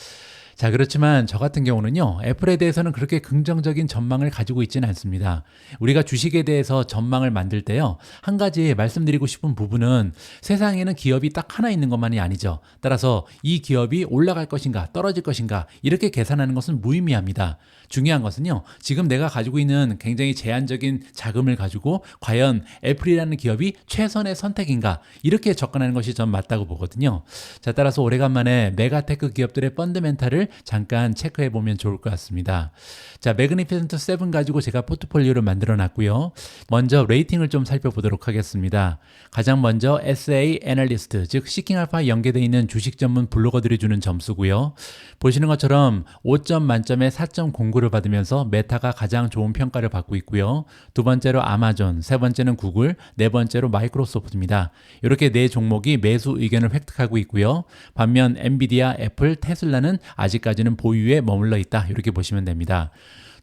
자, 그렇지만 저 같은 경우는요 애플에 대해서는 그렇게 긍정적인 전망을 가지고 있지는 않습니다. 우리가 주식에 대해서 전망을 만들 때요 한 가지 말씀드리고 싶은 부분은 세상에는 기업이 딱 하나 있는 것만이 아니죠. 따라서 이 기업이 올라갈 것인가 떨어질 것인가 이렇게 계산하는 것은 무의미합니다. 중요한 것은요 지금 내가 가지고 있는 굉장히 제한적인 자금을 가지고 과연 애플이라는 기업이 최선의 선택인가 이렇게 접근하는 것이 전 맞다고 보거든요. 자, 따라서 오래간만에 메가테크 기업들의 펀드멘탈을 잠깐 체크해 보면 좋을 것 같습니다. 자, 매그니피센트 7 가지고 제가 포트폴리오를 만들어 놨고요. 먼저 레이팅을 좀 살펴보도록 하겠습니다. 가장 먼저 SA 애널리스트 즉 시킹알파에 연계되어 있는 주식 전문 블로거들이 주는 점수고요. 보시는 것처럼 5점 만점에 4.09를 받으면서 메타가 가장 좋은 평가를 받고 있고요. 두 번째로 아마존, 세 번째는 구글, 네 번째로 마이크로소프트입니다. 이렇게 네 종목이 매수 의견을 획득하고 있고요. 반면 엔비디아, 애플, 테슬라는 아직까지는 보유에 머물러 있다. 이렇게 보시면 됩니다.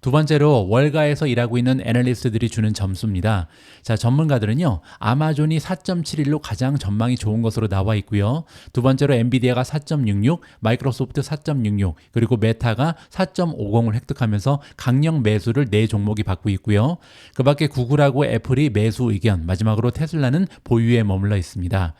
두 번째로 월가에서 일하고 있는 애널리스트들이 주는 점수입니다. 자, 전문가들은요, 아마존이 4.71로 가장 전망이 좋은 것으로 나와 있고요. 두 번째로 엔비디아가 4.66, 마이크로소프트 4.66, 그리고 메타가 4.50을 획득하면서 강력 매수를 4종목이 받고 있고요. 그 밖에 구글하고 애플이 매수 의견, 마지막으로 테슬라는 보유에 머물러 있습니다.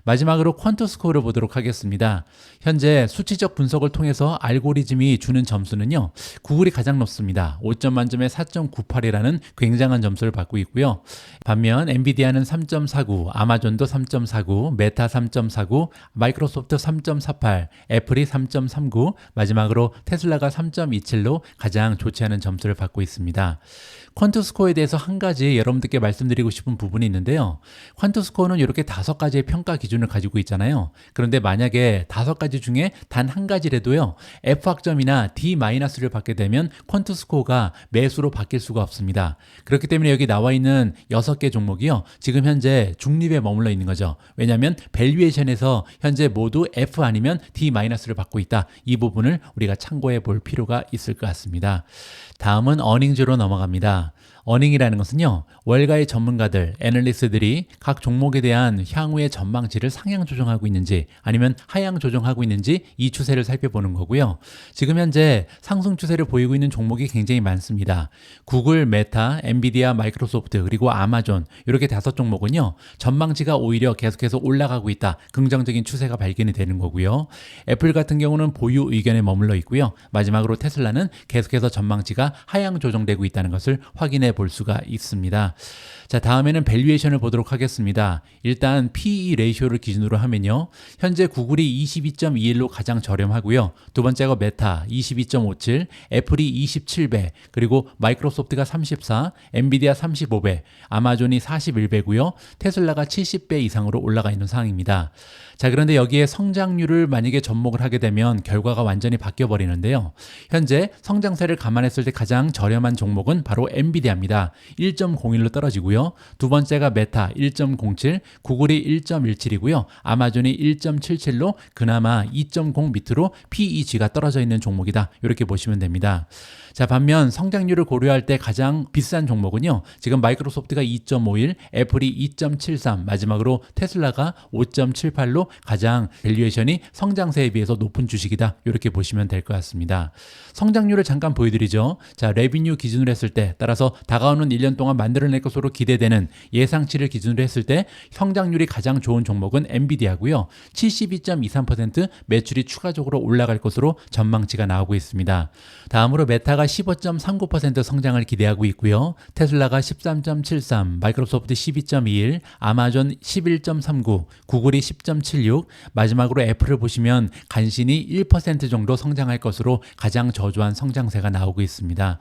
마지막으로 퀀트스코어를 보도록 하겠습니다. 현재 수치적 분석을 통해서 알고리즘이 주는 점수는요, 구글이 가장 높습니다. 5점 만점에 4.98이라는 굉장한 점수를 받고 있고요. 반면 엔비디아는 3.49, 아마존도 3.49, 메타 3.49, 마이크로소프트 3.48, 애플이 3.39, 마지막으로 테슬라가 3.27로 가장 좋지 않은 점수를 받고 있습니다. 퀀트스코어에 대해서 한 가지 여러분들께 말씀드리고 싶은 부분이 있는데요. 퀀트스코어는 이렇게 5가지의 평가 기준을 가지고 있잖아요. 그런데 만약에 5가지 중에 단 한 가지라도요, F학점이나 D-를 받게 되면 퀀트스코어가 매수로 바뀔 수가 없습니다. 그렇기 때문에 여기 나와 있는 6개 종목이요, 지금 현재 중립에 머물러 있는 거죠. 왜냐하면 밸류에이션에서 현재 모두 F 아니면 D-를 받고 있다. 이 부분을 우리가 참고해 볼 필요가 있을 것 같습니다. 다음은 어닝즈로 넘어갑니다. 어닝이라는 것은요, 월가의 전문가들, 애널리스트들이 각 종목에 대한 향후의 전망치를 상향 조정하고 있는지 아니면 하향 조정하고 있는지 이 추세를 살펴보는 거고요. 지금 현재 상승 추세를 보이고 있는 종목이 굉장히 많습니다. 구글, 메타, 엔비디아, 마이크로소프트, 그리고 아마존, 이렇게 5종목은요, 전망치가 오히려 계속해서 올라가고 있다. 긍정적인 추세가 발견이 되는 거고요. 애플 같은 경우는 보유 의견에 머물러 있고요. 마지막으로 테슬라는 계속해서 전망치가 하향 조정되고 있다는 것을 확인해 볼 수가 있습니다. 자, 다음에는 밸류에이션을 보도록 하겠습니다. 일단 PE 레이쇼를 기준으로 하면요, 현재 구글이 22.21로 가장 저렴하고요. 두 번째가 메타 22.57, 애플이 27배, 그리고 마이크로소프트가 34, 엔비디아 35배, 아마존이 41배고요. 테슬라가 70배 이상으로 올라가 있는 상황입니다. 자, 그런데 여기에 성장률을 만약에 접목을 하게 되면 결과가 완전히 바뀌어 버리는데요. 현재 성장세를 감안했을 때 가장 저렴한 종목은 바로 엔비디아입니다. 1.01로 떨어지고요. 두 번째가 메타 1.07, 구글이 1.17이고요. 아마존이 1.77로 그나마 2.0 밑으로 PEG가 떨어져 있는 종목이다. 이렇게 보시면 됩니다. 자, 반면 성장률을 고려할 때 가장 비싼 종목은요, 지금 마이크로소프트가 2.51, 애플이 2.73, 마지막으로 테슬라가 5.78로 가장 밸류에이션이 성장세에 비해서 높은 주식이다. 이렇게 보시면 될 것 같습니다. 성장률을 잠깐 보여드리죠. 자, 레비뉴 기준으로 했을 때, 따라서 다가오는 1년 동안 만들어낼 것으로 기대되는 예상치를 기준으로 했을 때 성장률이 가장 좋은 종목은 엔비디아고요. 72.23% 매출이 추가적으로 올라갈 것으로 전망치가 나오고 있습니다. 다음으로 메타가 15.39% 성장을 기대하고 있고요. 테슬라가 13.73, 마이크로소프트 12.21, 아마존 11.39, 구글이 10.76, 마지막으로 애플을 보시면 간신히 1% 정도 성장할 것으로 가장 저조한 성장세가 나오고 있습니다.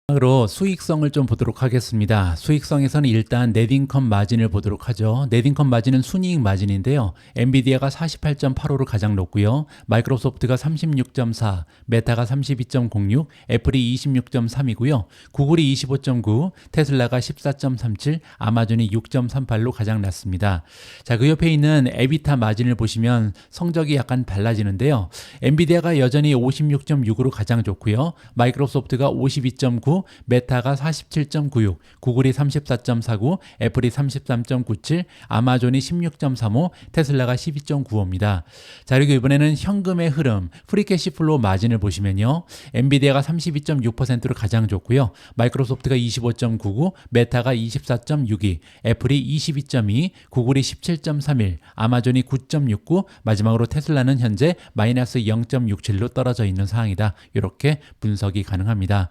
마지막으로 수익성을 좀 보도록 하겠습니다. 수익성에서는 일단 넷인컴 마진을 보도록 하죠. 넷인컴 마진은 순이익 마진인데요. 엔비디아가 48.85로 가장 높고요. 마이크로소프트가 36.4, 메타가 32.06, 애플이 26.3이고요. 구글이 25.9, 테슬라가 14.37, 아마존이 6.38로 가장 낮습니다. 자, 그 옆에 있는 에비타 마진을 보시면 성적이 약간 달라지는데요. 엔비디아가 여전히 56.6으로 가장 좋고요. 마이크로소프트가 52.9, 메타가 47.96, 구글이 34.49, 애플이 33.97, 아마존이 16.35, 테슬라가 12.95입니다. 자, 그리고 이번에는 현금의 흐름, 프리캐시플로우 마진을 보시면요. 엔비디아가 32.6%로 가장 좋고요. 마이크로소프트가 25.99, 메타가 24.62, 애플이 22.2, 구글이 17.31, 아마존이 9.69, 마지막으로 테슬라는 현재 마이너스 0.67로 떨어져 있는 상황이다. 이렇게 분석이 가능합니다.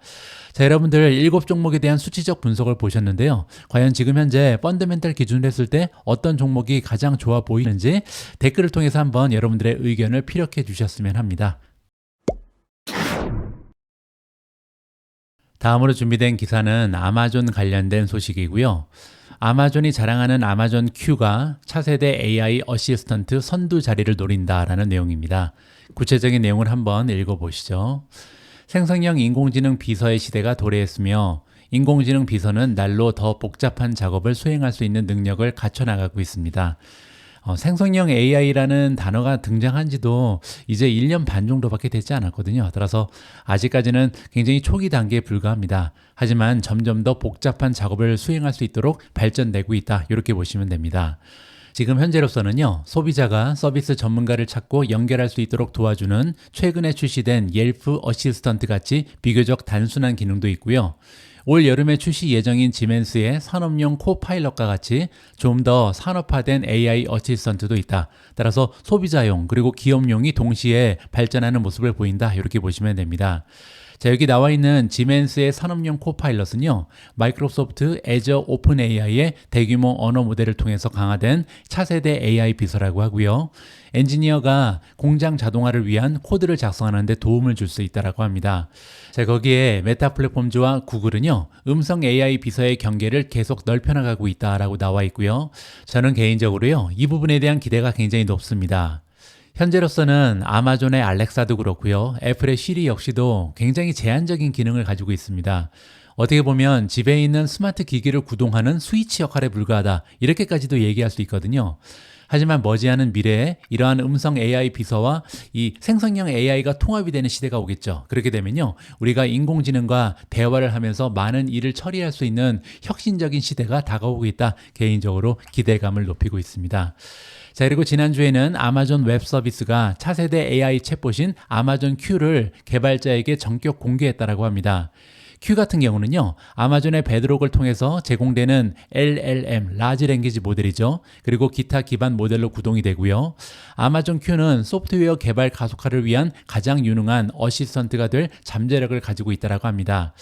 자, 여러분들 7종목에 대한 수치적 분석을 보셨는데요. 과연 지금 현재 펀더멘탈 기준으로 했을 때 어떤 종목이 가장 좋아 보이는지 댓글을 통해서 한번 여러분들의 의견을 피력해 주셨으면 합니다. 다음으로 준비된 기사는 아마존 관련된 소식이고요. 아마존이 자랑하는 아마존 Q가 차세대 AI 어시스턴트 선두 자리를 노린다라는 내용입니다. 구체적인 내용을 한번 읽어보시죠. 생성형 인공지능 비서의 시대가 도래했으며 인공지능 비서는 날로 더 복잡한 작업을 수행할 수 있는 능력을 갖춰나가고 있습니다. 생성형 AI라는 단어가 등장한 지도 이제 1년 반 정도밖에 되지 않았거든요. 따라서 아직까지는 굉장히 초기 단계에 불과합니다. 하지만 점점 더 복잡한 작업을 수행할 수 있도록 발전되고 있다. 이렇게 보시면 됩니다. 지금 현재로서는요, 소비자가 서비스 전문가를 찾고 연결할 수 있도록 도와주는 최근에 출시된 옐프 어시스턴트 같이 비교적 단순한 기능도 있고요. 올 여름에 출시 예정인 지멘스의 산업용 코파일럿과 같이 좀 더 산업화된 AI 어시스턴트도 있다. 따라서 소비자용 그리고 기업용이 동시에 발전하는 모습을 보인다. 이렇게 보시면 됩니다. 자, 여기 나와 있는 지멘스의 산업용 코파일럿은요, 마이크로소프트 애저 오픈 AI의 대규모 언어 모델을 통해서 강화된 차세대 AI 비서라고 하고요. 엔지니어가 공장 자동화를 위한 코드를 작성하는 데 도움을 줄 수 있다고 합니다. 자, 거기에 메타 플랫폼즈와 구글은요, 음성 AI 비서의 경계를 계속 넓혀나가고 있다라고 나와 있고요. 저는 개인적으로요, 이 부분에 대한 기대가 굉장히 높습니다. 현재로서는 아마존의 알렉사도 그렇고요. 애플의 시리 역시도 굉장히 제한적인 기능을 가지고 있습니다. 어떻게 보면 집에 있는 스마트 기기를 구동하는 스위치 역할에 불과하다. 이렇게까지도 얘기할 수 있거든요. 하지만 머지않은 미래에 이러한 음성 AI 비서와 이 생성형 AI가 통합이 되는 시대가 오겠죠. 그렇게 되면요, 우리가 인공지능과 대화를 하면서 많은 일을 처리할 수 있는 혁신적인 시대가 다가오고 있다. 개인적으로 기대감을 높이고 있습니다. 자, 그리고 지난주에는 아마존 웹 서비스가 차세대 AI 챗봇인 아마존 Q를 개발자에게 전격 공개했다고 합니다. Q 같은 경우는요, 아마존의 베드록을 통해서 제공되는 LLM, 라지 랭귀지 모델이죠. 그리고 기타 기반 모델로 구동이 되고요. 아마존 Q는 소프트웨어 개발 가속화를 위한 가장 유능한 어시스턴트가 될 잠재력을 가지고 있다고 합니다.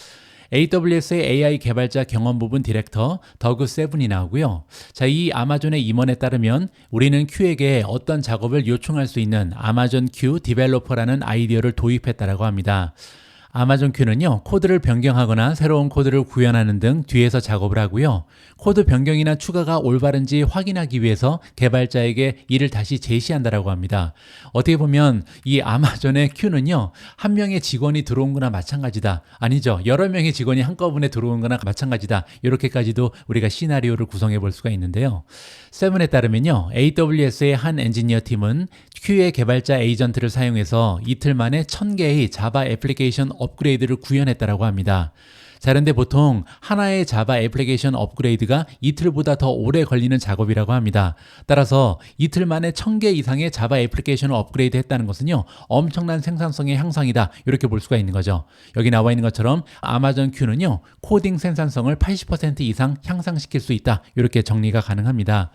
AWS의 AI 개발자 경험 부분 디렉터 더그 세븐이 나오고요. 자, 이 아마존의 임원에 따르면 우리는 Q에게 어떤 작업을 요청할 수 있는 아마존 Q 디벨로퍼라는 아이디어를 도입했다고 합니다. 아마존 Q는요, 코드를 변경하거나 새로운 코드를 구현하는 등 뒤에서 작업을 하고요. 코드 변경이나 추가가 올바른지 확인하기 위해서 개발자에게 이를 다시 제시한다고 합니다. 어떻게 보면 이 아마존의 Q는요, 한 명의 직원이 들어온 거나 마찬가지다. 아니죠. 여러 명의 직원이 한꺼번에 들어온 거나 마찬가지다. 이렇게까지도 우리가 시나리오를 구성해 볼 수가 있는데요. 세븐에 따르면요, AWS의 한 엔지니어 팀은 Q의 개발자 에이전트를 사용해서 이틀 만에 1000개의 자바 애플리케이션 업그레이드를 구현했다고 합니다. 자, 그런데 보통 하나의 자바 애플리케이션 업그레이드가 이틀보다 더 오래 걸리는 작업이라고 합니다. 따라서 이틀 만에 1000개 이상의 자바 애플리케이션을 업그레이드 했다는 것은요, 엄청난 생산성의 향상이다. 이렇게 볼 수가 있는 거죠. 여기 나와 있는 것처럼 아마존 Q는요, 코딩 생산성을 80% 이상 향상시킬 수 있다. 이렇게 정리가 가능합니다.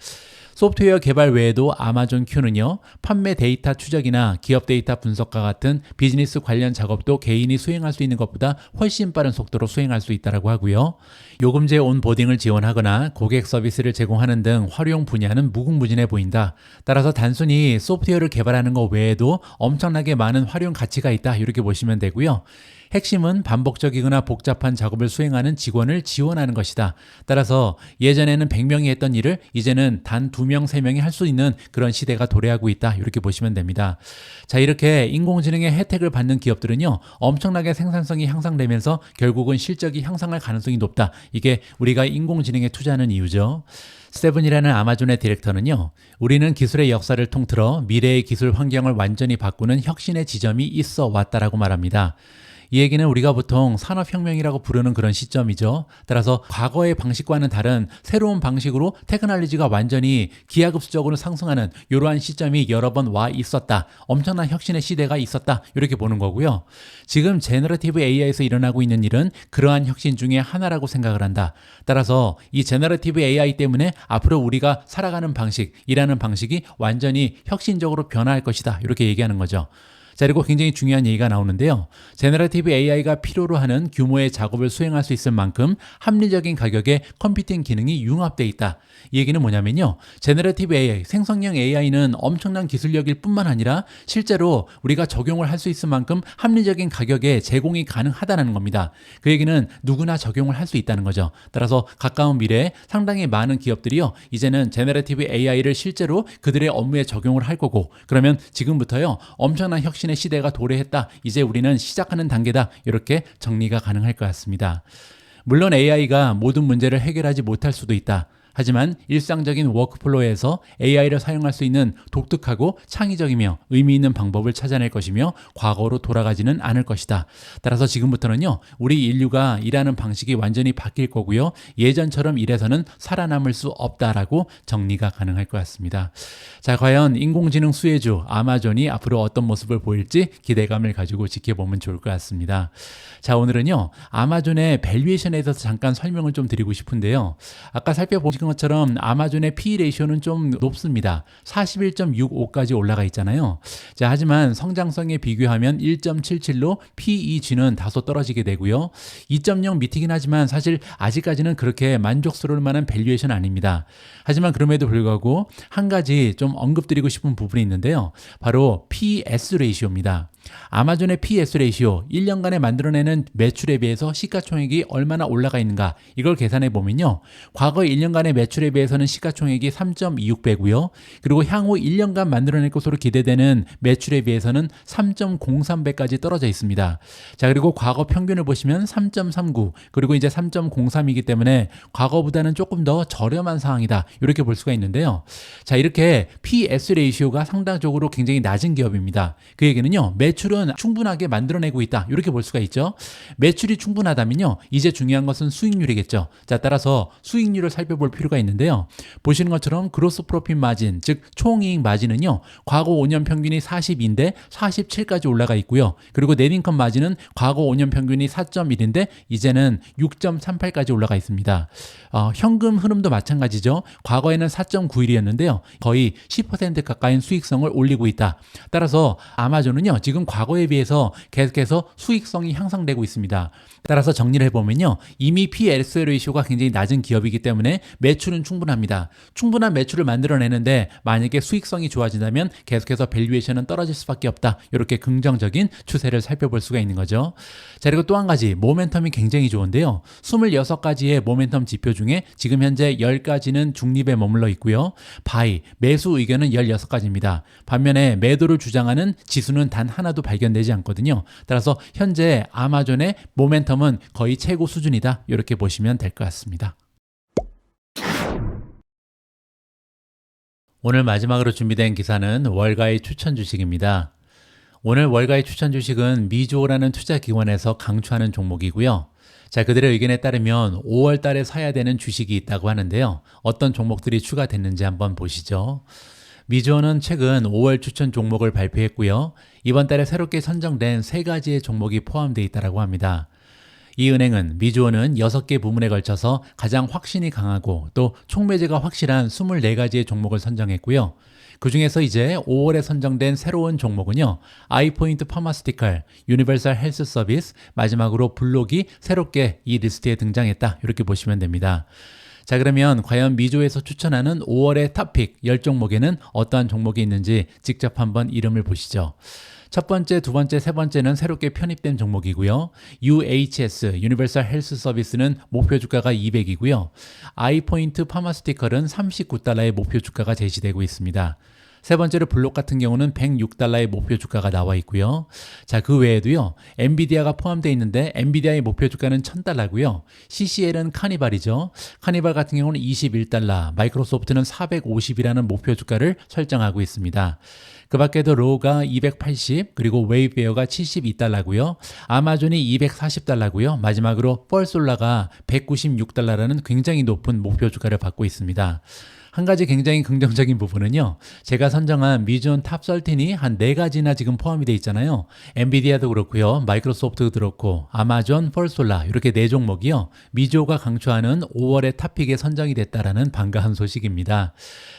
소프트웨어 개발 외에도 아마존 Q는요, 판매 데이터 추적이나 기업 데이터 분석과 같은 비즈니스 관련 작업도 개인이 수행할 수 있는 것보다 훨씬 빠른 속도로 수행할 수 있다고 하고요. 요금제 온보딩을 지원하거나 고객 서비스를 제공하는 등 활용 분야는 무궁무진해 보인다. 따라서 단순히 소프트웨어를 개발하는 것 외에도 엄청나게 많은 활용 가치가 있다. 이렇게 보시면 되고요. 핵심은 반복적이거나 복잡한 작업을 수행하는 직원을 지원하는 것이다. 따라서 예전에는 100명이 했던 일을 이제는 단 2명, 3명이 할 수 있는 그런 시대가 도래하고 있다. 이렇게 보시면 됩니다. 자, 이렇게 인공지능의 혜택을 받는 기업들은요, 엄청나게 생산성이 향상되면서 결국은 실적이 향상할 가능성이 높다. 이게 우리가 인공지능에 투자하는 이유죠. 세븐이라는 아마존의 디렉터는요, 우리는 기술의 역사를 통틀어 미래의 기술 환경을 완전히 바꾸는 혁신의 지점이 있어 왔다라고 말합니다. 이 얘기는 우리가 보통 산업혁명이라고 부르는 그런 시점이죠. 따라서 과거의 방식과는 다른 새로운 방식으로 테크놀로지가 완전히 기하급수적으로 상승하는 이러한 시점이 여러 번 와 있었다. 엄청난 혁신의 시대가 있었다. 이렇게 보는 거고요. 지금 제너러티브 AI에서 일어나고 있는 일은 그러한 혁신 중에 하나라고 생각을 한다. 따라서 이 제너러티브 AI 때문에 앞으로 우리가 살아가는 방식, 일하는 방식이 완전히 혁신적으로 변화할 것이다. 이렇게 얘기하는 거죠. 자, 그리고 굉장히 중요한 얘기가 나오는데요. 제너러티브 AI가 필요로 하는 규모의 작업을 수행할 수 있을 만큼 합리적인 가격에 컴퓨팅 기능이 융합되어 있다. 이 얘기는 뭐냐면요, 제너러티브 AI, 생성형 AI는 엄청난 기술력일 뿐만 아니라 실제로 우리가 적용을 할 수 있을 만큼 합리적인 가격에 제공이 가능하다는 겁니다. 그 얘기는 누구나 적용을 할 수 있다는 거죠. 따라서 가까운 미래에 상당히 많은 기업들이요, 이제는 제너러티브 AI를 실제로 그들의 업무에 적용을 할 거고, 그러면 지금부터요, 엄청난 혁신의 시대가 도래했다. 이제 우리는 시작하는 단계다. 이렇게 정리가 가능할 것 같습니다. 물론 AI가 모든 문제를 해결하지 못할 수도 있다. 하지만 일상적인 워크플로우에서 AI를 사용할 수 있는 독특하고 창의적이며 의미 있는 방법을 찾아낼 것이며 과거로 돌아가지는 않을 것이다. 따라서 지금부터는요, 우리 인류가 일하는 방식이 완전히 바뀔 거고요. 예전처럼 일해서는 살아남을 수 없다라고 정리가 가능할 것 같습니다. 자, 과연 인공지능 수혜주 아마존이 앞으로 어떤 모습을 보일지 기대감을 가지고 지켜보면 좋을 것 같습니다. 자, 오늘은요, 아마존의 밸류에이션에 대해서 잠깐 설명을 좀 드리고 싶은데요. 아까 살펴보신 것처럼 아마존의 PE 레이쇼는 좀 높습니다. 41.65까지 올라가 있잖아요. 자, 하지만 성장성에 비교하면 1.77로 PEG는 다소 떨어지게 되고요. 2.0 밑이긴 하지만 사실 아직까지는 그렇게 만족스러울 만한 밸류에이션 아닙니다. 하지만 그럼에도 불구하고 한 가지 좀 언급드리고 싶은 부분이 있는데요. 바로 PS 레이시오입니다. 아마존의 PS 레이시오 1년간에 만들어내는 매출에 비해서 시가총액이 얼마나 올라가 있는가 이걸 계산해 보면요. 과거 1년간의 매출에 비해서는 시가총액이 3.26배고요. 그리고 향후 1년간 만들어낼 것으로 기대되는 매출에 비해서는 3.03배까지 떨어져 있습니다. 자, 그리고 과거 평균을 보시면 3.39 그리고 이제 3.03이기 때문에 과거보다는 조금 더 저렴한 상황이다. 이렇게 볼 수가 있는데요. 자, 이렇게 PS 레이시오가 상당적으로 굉장히 낮은 기업입니다. 그 얘기는요. 매출은 충분하게 만들어내고 있다. 이렇게 볼 수가 있죠. 매출이 충분하다면요. 이제 중요한 것은 수익률이겠죠. 자, 따라서 수익률을 살펴볼 필요가 있는데요. 보시는 것처럼 그로스 프로핏 마진, 즉 총이익 마진은요. 과거 5년 평균이 42인데 47까지 올라가 있고요. 그리고 넷인컴 마진은 과거 5년 평균이 4.1인데 이제는 6.38까지 올라가 있습니다. 현금 흐름도 마찬가지죠. 과거에는 4.91이었는데요. 거의 10% 가까이인 수익성을 올리고 있다. 따라서 아마존은요. 지금 과거에 비해서 계속해서 수익성이 향상되고 있습니다. 따라서 정리를 해보면요. 이미 PS 레이쇼가 굉장히 낮은 기업이기 때문에 매출은 충분합니다. 충분한 매출을 만들어내는데 만약에 수익성이 좋아진다면 계속해서 밸류에이션은 떨어질 수밖에 없다. 이렇게 긍정적인 추세를 살펴볼 수가 있는 거죠. 자, 그리고 또 한 가지 모멘텀이 굉장히 좋은데요. 26가지의 모멘텀 지표 중에 지금 현재 10가지는 중립에 머물러 있고요. 바이, 매수 의견은 16가지입니다. 반면에 매도를 주장하는 지수는 단 하나도 발견되지 않거든요. 따라서 현재 아마존의 모멘텀은 거의 최고 수준이다. 이렇게 보시면 될 것 같습니다. 오늘 마지막으로 준비된 기사는 월가의 추천 주식입니다. 오늘 월가의 추천 주식은 미주호라는 투자기관에서 강추하는 종목이고요. 자, 그들의 의견에 따르면 5월 달에 사야 되는 주식이 있다고 하는데요. 어떤 종목들이 추가됐는지 한번 보시죠. 미주호는 최근 5월 추천 종목을 발표했고요. 이번 달에 새롭게 선정된 3가지의 종목이 포함되어 있다고 합니다. 이 은행은 미주호는 6개 부문에 걸쳐서 가장 확신이 강하고 또 총매제가 확실한 24가지의 종목을 선정했고요. 그 중에서 이제 5월에 선정된 새로운 종목은요. 아이포인트 파마스티컬, 유니버설 헬스 서비스, 마지막으로 블록이 새롭게 이 리스트에 등장했다. 이렇게 보시면 됩니다. 자, 그러면 과연 미주호에서 추천하는 5월의 탑픽 10종목에는 어떠한 종목이 있는지 직접 한번 이름을 보시죠. 첫 번째, 두 번째, 세 번째는 새롭게 편입된 종목이고요. UHS, 유니버설 헬스 서비스는 목표 주가가 200이고요. 아이포인트 파마스티컬은 39달러의 목표 주가가 제시되고 있습니다. 세 번째로 블록 같은 경우는 106달러의 목표 주가가 나와 있고요. 자, 그 외에도요. 엔비디아가 포함되어 있는데 엔비디아의 목표 주가는 1000달러고요. CCL은 카니발이죠. 카니발 같은 경우는 21달러, 마이크로소프트는 450이라는 목표 주가를 설정하고 있습니다. 그 밖에도 로우가 280, 그리고 웨이베어가 72달러고요. 아마존이 240달러고요. 마지막으로 펄솔라가 196달러라는 굉장히 높은 목표 주가를 받고 있습니다. 한 가지 굉장히 긍정적인 부분은요. 제가 선정한 미주온 탑 13이 한 4가지나 지금 포함이 되어 있잖아요. 엔비디아도 그렇고요. 마이크로소프트도 그렇고 아마존, 펄솔라 이렇게 4종목이요. 미주호가 강추하는 5월의 탑픽에 선정이 됐다라는 반가운 소식입니다.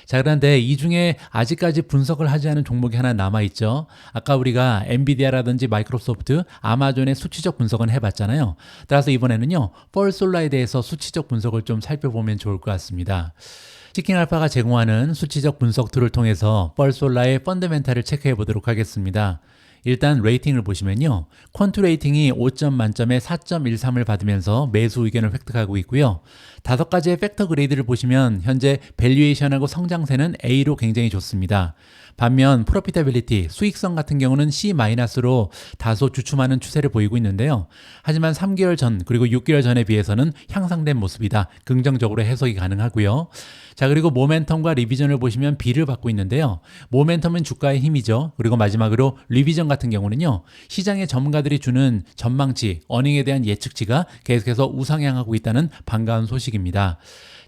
자, 그런데 이 중에 아직까지 분석을 하지 않은 종목이 하나 남아있죠. 아까 우리가 엔비디아라든지 마이크로소프트, 아마존의 수치적 분석은 해봤잖아요. 따라서 이번에는요. 펄솔라에 대해서 수치적 분석을 좀 살펴보면 좋을 것 같습니다. 치킨알파가 제공하는 수치적 분석 툴을 통해서 펄솔라의 펀더멘탈을 체크해 보도록 하겠습니다. 일단 레이팅을 보시면요. 퀀트 레이팅이 5점 만점에 4.13을 받으면서 매수 의견을 획득하고 있고요. 5가지의 팩터 그레이드를 보시면 현재 밸류에이션하고 성장세는 A로 굉장히 좋습니다. 반면 프로피타빌리티, 수익성 같은 경우는 C-로 다소 주춤하는 추세를 보이고 있는데요. 하지만 3개월 전 그리고 6개월 전에 비해서는 향상된 모습이다. 긍정적으로 해석이 가능하고요. 자, 그리고 모멘텀과 리비전을 보시면 B를 받고 있는데요. 모멘텀은 주가의 힘이죠. 그리고 마지막으로 리비전 같은 경우는요. 시장의 전문가들이 주는 전망치, 어닝에 대한 예측치가 계속해서 우상향하고 있다는 반가운 소식입니다.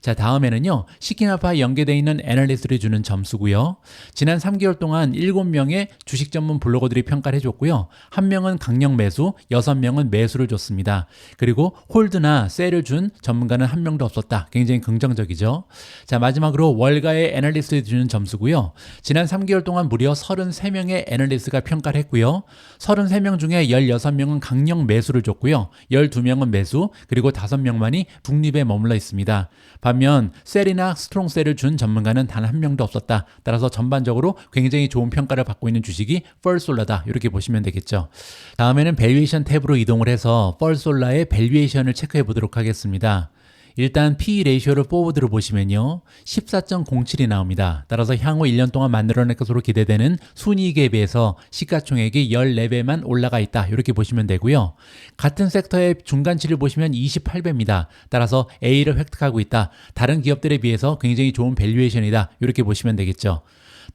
자, 다음에는요. 시키나파에 연계되어 있는 애널리스트들이 주는 점수고요. 지난 3개월 동안 7명의 주식 전문 블로거들이 평가를 해줬고요. 1명은 강력 매수, 6명은 매수를 줬습니다. 그리고 홀드나 셀을 준 전문가는 1명도 없었다. 굉장히 긍정적이죠. 자, 마지막으로 월가의 애널리스트들이 주는 점수고요. 지난 3개월 동안 무려 33명의 애널리스트가 평가를 했고요. 33명 중에 16명은 강력 매수를 줬고요. 12명은 매수, 그리고 5명만이 중립에 머물러 있습니다. 반면 셀이나 스트롱 셀을 준 전문가는 단 1명도 없었다. 따라서 전반적으로 굉장히 좋은 평가를 받고 있는 주식이 펄솔라다. 이렇게 보시면 되겠죠. 다음에는 밸류에이션 탭으로 이동을 해서 펄솔라의 밸류에이션을 체크해 보도록 하겠습니다. 일단 PE 레이쇼를 포워드로 보시면요. 14.07이 나옵니다. 따라서 향후 1년 동안 만들어낼 것으로 기대되는 순이익에 비해서 시가총액이 14배만 올라가 있다. 이렇게 보시면 되고요. 같은 섹터의 중간치를 보시면 28배입니다. 따라서 A를 획득하고 있다. 다른 기업들에 비해서 굉장히 좋은 밸류에이션이다. 이렇게 보시면 되겠죠.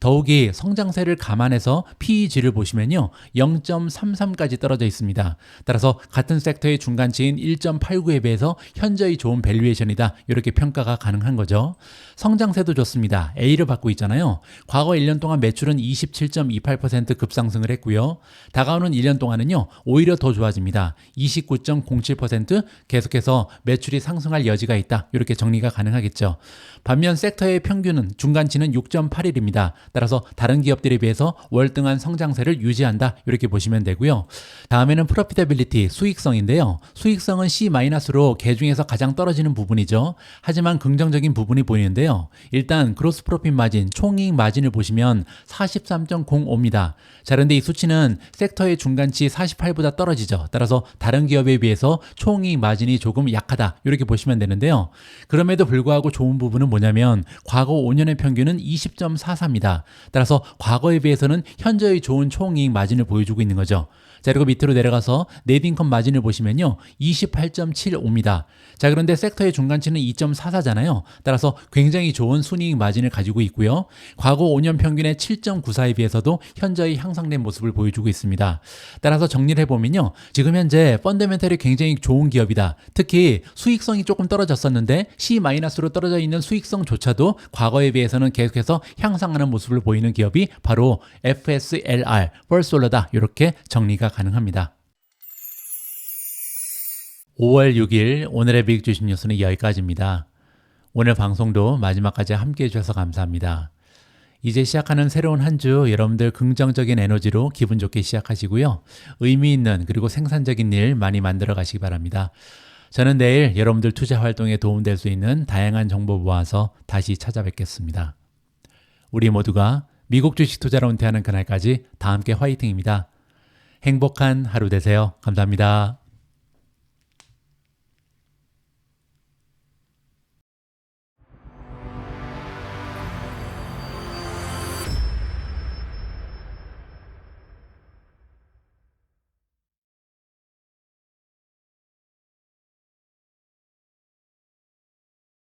더욱이 성장세를 감안해서 PEG를 보시면요. 0.33까지 떨어져 있습니다. 따라서 같은 섹터의 중간치인 1.89에 비해서 현저히 좋은 밸류에이션이다. 이렇게 평가가 가능한 거죠. 성장세도 좋습니다. A를 받고 있잖아요. 과거 1년 동안 매출은 27.28% 급상승을 했고요. 다가오는 1년 동안은요. 오히려 더 좋아집니다. 29.07% 계속해서 매출이 상승할 여지가 있다. 이렇게 정리가 가능하겠죠. 반면 섹터의 평균은 중간치는 6.81입니다. 따라서 다른 기업들에 비해서 월등한 성장세를 유지한다. 이렇게 보시면 되고요. 다음에는 프로피타빌리티, 수익성인데요. 수익성은 C-로 개중에서 가장 떨어지는 부분이죠. 하지만 긍정적인 부분이 보이는데요. 일단 그로스 프로핏 마진, 총이익 마진을 보시면 43.05입니다. 자, 그런데 이 수치는 섹터의 중간치 48보다 떨어지죠. 따라서 다른 기업에 비해서 총이익 마진이 조금 약하다. 이렇게 보시면 되는데요. 그럼에도 불구하고 좋은 부분은 뭐냐면 과거 5년의 평균은 20.44입니다. 따라서 과거에 비해서는 현저히 좋은 총이익 마진을 보여주고 있는 거죠. 자, 그리고 밑으로 내려가서 넷인컴 마진을 보시면요. 28.75입니다. 자, 그런데 섹터의 중간치는 2.44잖아요. 따라서 굉장히 좋은 순이익 마진을 가지고 있고요. 과거 5년 평균의 7.94에 비해서도 현저히 향상된 모습을 보여주고 있습니다. 따라서 정리를 해보면요. 지금 현재 펀더멘털이 굉장히 좋은 기업이다. 특히 수익성이 조금 떨어졌었는데 C-로 떨어져 있는 수익성조차도 과거에 비해서는 계속해서 향상하는 모습을 보이는 기업이 바로 FSLR, 펄솔라다. 이렇게 정리가 가능합니다. 5월 6일 오늘의 빅 주식 뉴스는 여기까지입니다. 오늘 방송도 마지막까지 함께 해주셔서 감사합니다. 이제 시작하는 새로운 한 주 여러분들 긍정적인 에너지로 기분 좋게 시작하시고요. 의미 있는 그리고 생산적인 일 많이 만들어 가시기 바랍니다. 저는 내일 여러분들 투자 활동에 도움될 수 있는 다양한 정보 모아서 다시 찾아뵙겠습니다. 우리 모두가 미국 주식 투자로 은퇴하는 그날까지 다 함께 화이팅입니다. 행복한 하루 되세요. 감사합니다.